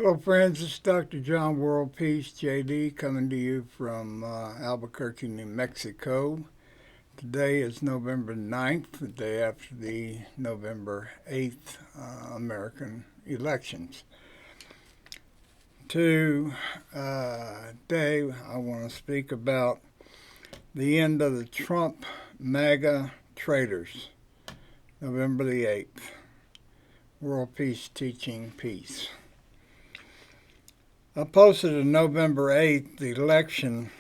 Hello, friends. This is Dr. John Worldpeace, JD, coming to you from Albuquerque, New Mexico. Today is November 9th, the day after the November 8th American elections. Today, I want to speak about the end of the Trump Maga Traitors, November the 8th. Worldpeace teaching peace. I posted on November 8th the election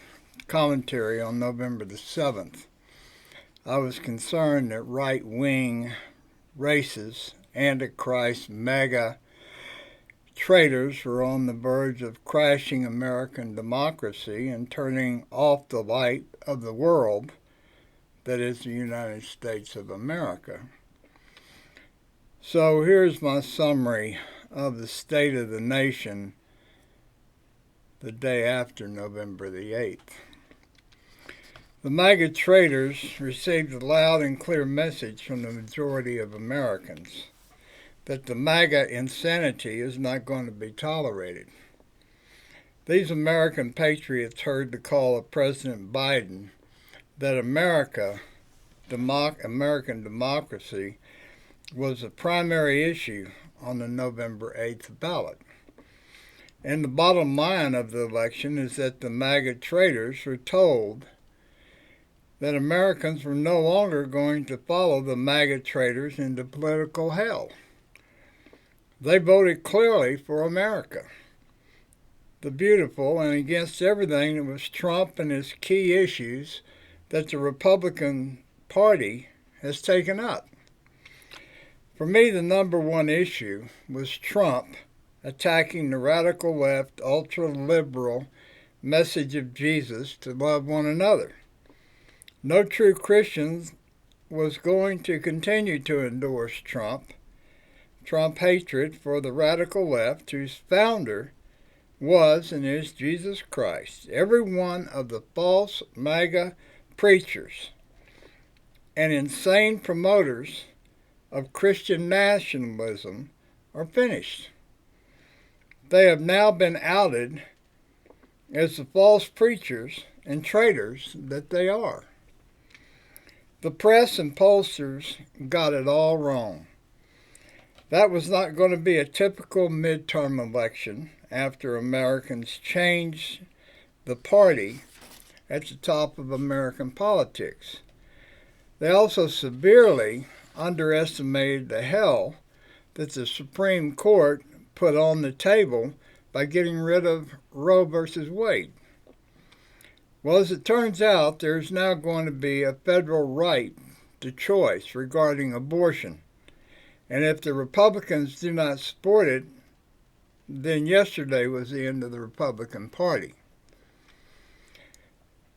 commentary on November the 7th. I was concerned that right-wing racists, Antichrist, MAGA traitors were on the verge of crashing American democracy and turning off the light of the world that is the United States of America. So here's my summary of the state of the nation the day after November the 8th. The MAGA traitors received a loud and clear message from the majority of Americans that the MAGA insanity is not going to be tolerated. These American patriots heard the call of President Biden that American democracy was the primary issue on the November 8th ballot. And the bottom line of the election is that the MAGA traitors were told that Americans were no longer going to follow the MAGA traitors into political hell. They voted clearly for America, the beautiful, and against everything that was Trump and his key issues that the Republican Party has taken up. For me, the number one issue was Trump attacking the radical left, ultra-liberal message of Jesus to love one another. No true Christian was going to continue to endorse Trump hatred for the radical left, whose founder was and is Jesus Christ. Every one of the false MAGA preachers and insane promoters of Christian nationalism are finished. They have now been outed as the false preachers and traitors that they are. The press and pollsters got it all wrong. That was not going to be a typical midterm election after Americans changed the party at the top of American politics. They also severely underestimated the hell that the Supreme Court put on the table by getting rid of Roe versus Wade. Well, as it turns out, there's now going to be a federal right to choice regarding abortion. And if the Republicans do not support it, then yesterday was the end of the Republican Party.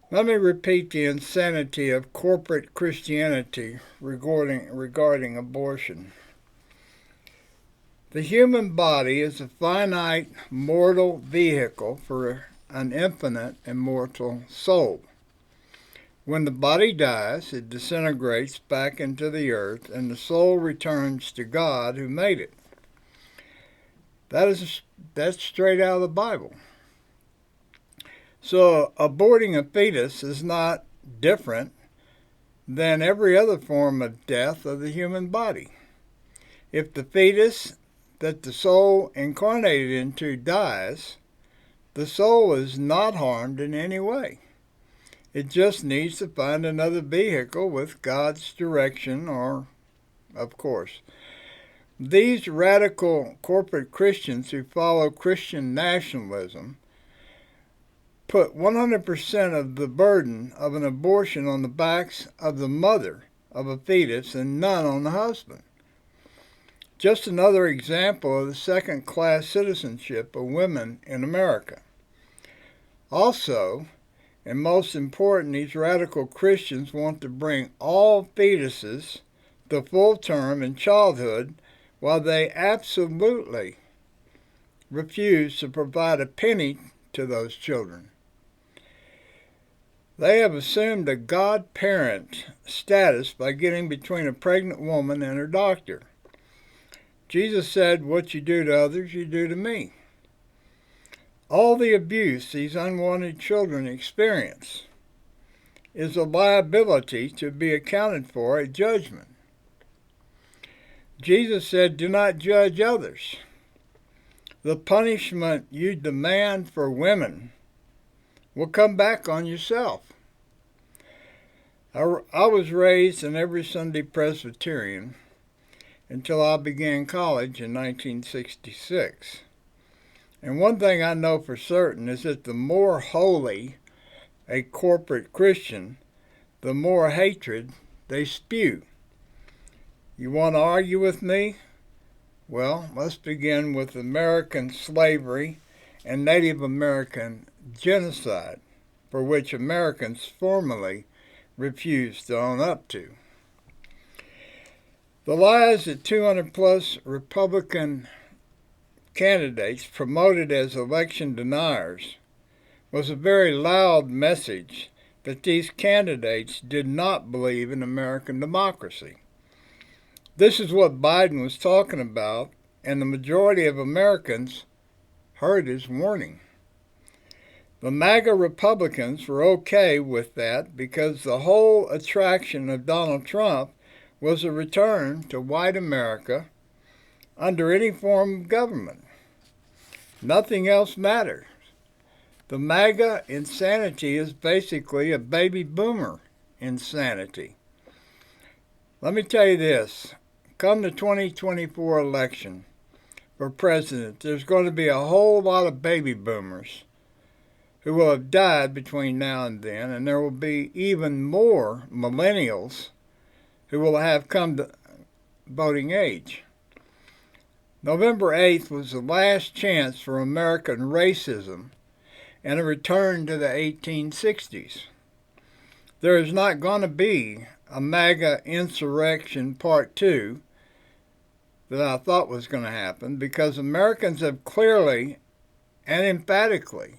Let me repeat the insanity of corporate Christianity regarding abortion. The human body is a finite, mortal vehicle for an infinite, immortal soul. When the body dies, it disintegrates back into the earth, and the soul returns to God who made it. That's straight out of the Bible. So aborting a fetus is not different than every other form of death of the human body. If the fetus that the soul incarnated into dies, the soul is not harmed in any way. It just needs to find another vehicle with God's direction, or, of course. These radical corporate Christians who follow Christian nationalism put 100% of the burden of an abortion on the backs of the mother of a fetus and none on the husband. Just another example of the second-class citizenship of women in America. Also, and most important, these radical Christians want to bring all fetuses to full term in childhood, while they absolutely refuse to provide a penny to those children. They have assumed a godparent status by getting between a pregnant woman and her doctor. Jesus said, "What you do to others, you do to me." All the abuse these unwanted children experience is a liability to be accounted for at judgment. Jesus said, "Do not judge others. The punishment you demand for women will come back on yourself." I was raised an every Sunday Presbyterian until I began college in 1966. And one thing I know for certain is that the more holy a corporate Christian, the more hatred they spew. You want to argue with me? Well, let's begin with American slavery and Native American genocide, for which Americans formally refused to own up to. The lies that 200 plus Republican candidates promoted as election deniers was a very loud message that these candidates did not believe in American democracy. This is what Biden was talking about, and the majority of Americans heard his warning. The Maga Republicans were okay with that because the whole attraction of Donald Trump was a return to white America under any form of government. Nothing else matters. The MAGA insanity is basically a baby boomer insanity. Let me tell you this. Come the 2024 election for president, there's going to be a whole lot of baby boomers who will have died between now and then, and there will be even more millennials who will have come to voting age. November 8th was the last chance for American racism and a return to the 1860s. There is not going to be a MAGA insurrection part 2 that I thought was going to happen, because Americans have clearly and emphatically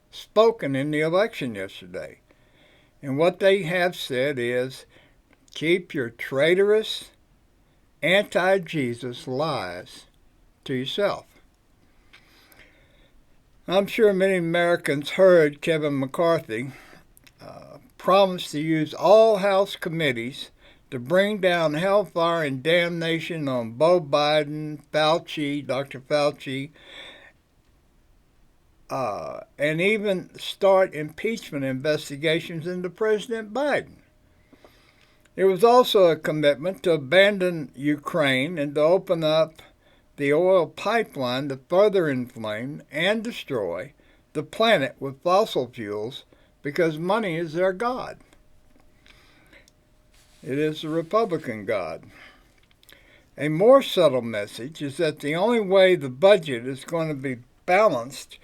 spoken in the election yesterday. And what they have said is, keep your traitorous, anti-Jesus lies to yourself. I'm sure many Americans heard Kevin McCarthy promise to use all House committees to bring down hellfire and damnation on Beau Biden, Fauci, Dr. Fauci, and even start impeachment investigations into President Biden. There was also a commitment to abandon Ukraine and to open up the oil pipeline to further inflame and destroy the planet with fossil fuels, because money is their god. It is the Republican god. A more subtle message is that the only way the budget is going to be balanced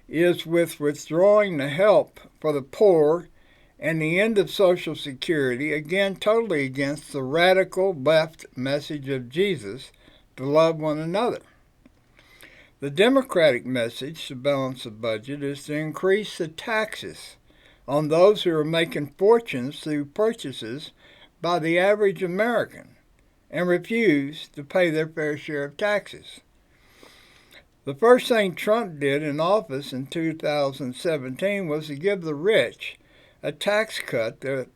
is with withdrawing the help for the poor and the end of Social Security, again totally against the radical left message of Jesus to love one another. The Democratic message to balance the budget is to increase the taxes on those who are making fortunes through purchases by the average American and refuse to pay their fair share of taxes. The first thing Trump did in office in 2017 was to give the rich a tax cut that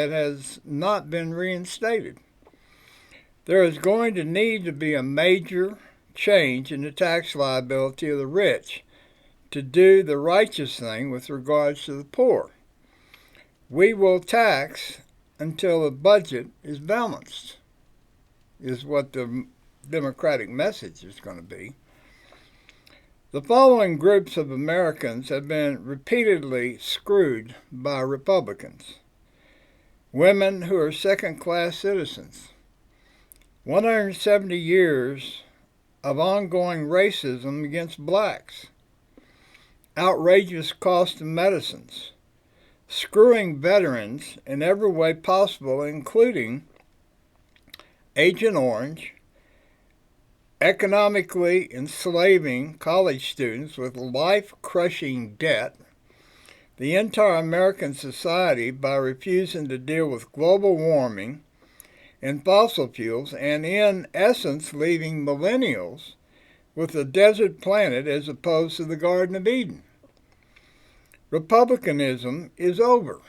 has not been reinstated. There is going to need to be a major change in the tax liability of the rich to do the righteous thing with regards to the poor. We will tax until the budget is balanced, is what the Democratic message is going to be. The following groups of Americans have been repeatedly screwed by Republicans. Women who are second-class citizens. 170 years of ongoing racism against blacks. Outrageous cost of medicines. Screwing veterans in every way possible, including Agent Orange, economically enslaving college students with life-crushing debt, the entire American society by refusing to deal with global warming and fossil fuels, and in essence leaving millennials with a desert planet as opposed to the Garden of Eden. Republicanism is over.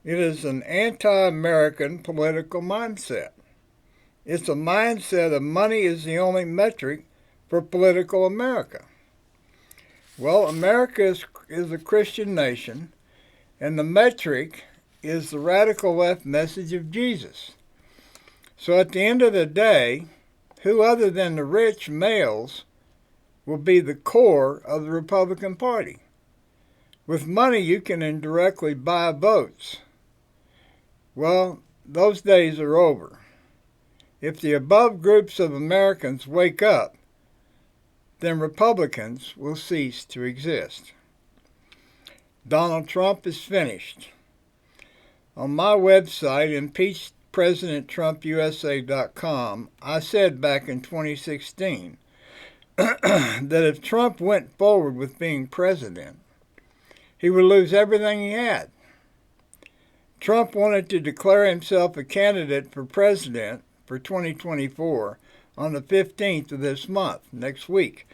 It is an anti-American political mindset. It's a mindset of money is the only metric for political America. Well, America is a Christian nation, and the metric is the radical left message of Jesus. So at the end of the day, who other than the rich males will be the core of the Republican Party? With money, you can indirectly buy votes. Well, those days are over. If the above groups of Americans wake up, then Republicans will cease to exist. Donald Trump is finished. On my website, impeachpresidenttrumpusa.com, I said back in 2016 that if Trump went forward with being president, he would lose everything he had. Trump wanted to declare himself a candidate for president for 2024 on the 15th of this month, next week.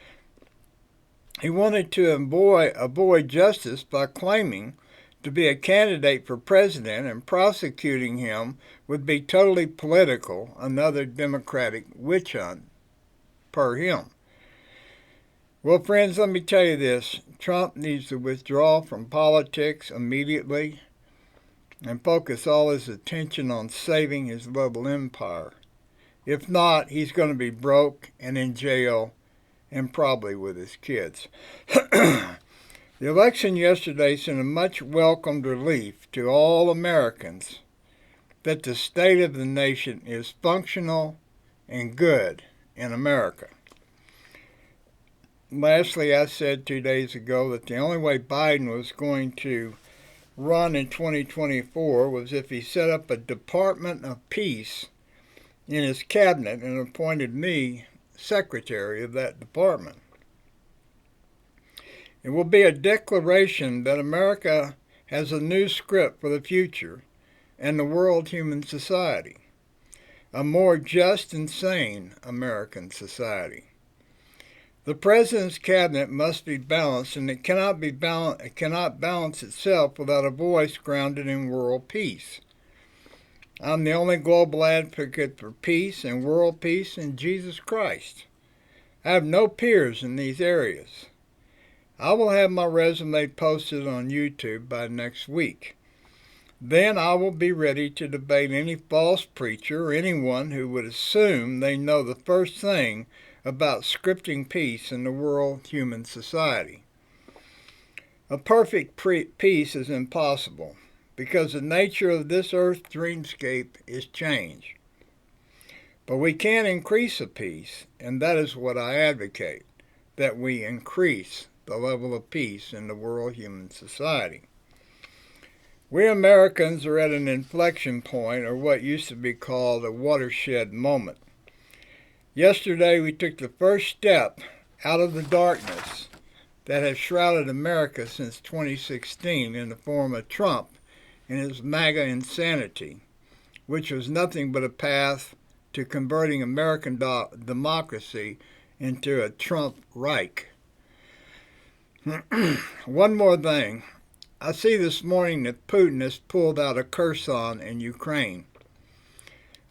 He wanted to avoid justice by claiming to be a candidate for president, and prosecuting him would be totally political, another Democratic witch hunt, per him. Well, friends, let me tell you this. Trump needs to withdraw from politics immediately and focus all his attention on saving his little empire. If not, he's going to be broke and in jail, and probably with his kids. The election yesterday sent a much welcomed relief to all Americans that the state of the nation is functional and good in America. Lastly, I said 2 days ago that the only way Biden was going to run in 2024 was if he set up a Department of Peace in his cabinet and appointed me secretary of that department. It will be a declaration that America has a new script for the future and the world human society, a more just and sane American society. The president's cabinet must be balanced, and it cannot balance itself without a voice grounded in world peace. I'm the only global advocate for peace and world peace in Jesus Christ. I have no peers in these areas. I will have my resume posted on YouTube by next week. Then I will be ready to debate any false preacher or anyone who would assume they know the first thing about scripting peace in the world human society. A perfect peace is impossible because the nature of this earth dreamscape is change. But we can increase a peace, and that is what I advocate, that we increase the level of peace in the world human society. We Americans are at an inflection point, or what used to be called a watershed moment. Yesterday we took the first step out of the darkness that has shrouded America since 2016 in the form of Trump and his Maga insanity, which was nothing but a path to converting American democracy into a Trump Reich. One more thing. I see this morning that Putin has pulled out a Kherson in Ukraine.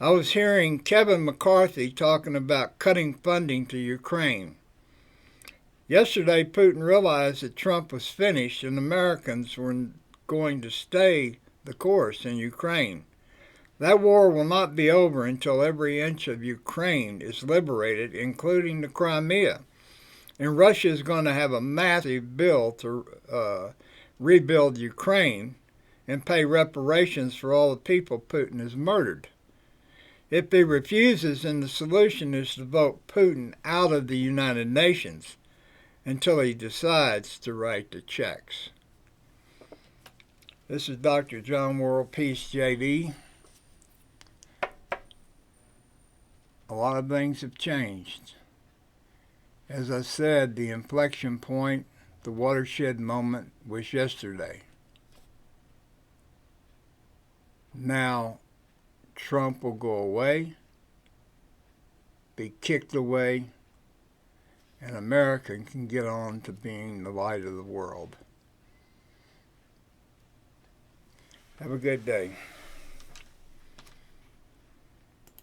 I was hearing Kevin McCarthy talking about cutting funding to Ukraine. Yesterday, Putin realized that Trump was finished and Americans were going to stay the course in Ukraine. That war will not be over until every inch of Ukraine is liberated, including the Crimea. And Russia is going to have a massive bill to rebuild Ukraine and pay reparations for all the people Putin has murdered. If he refuses, then the solution is to vote Putin out of the United Nations until he decides to write the checks. This is Dr. John Worldpeace, JD. A lot of things have changed. As I said, the inflection point, the watershed moment was yesterday. Now, Trump will go away, be kicked away, and America can get on to being the light of the world. Have a good day.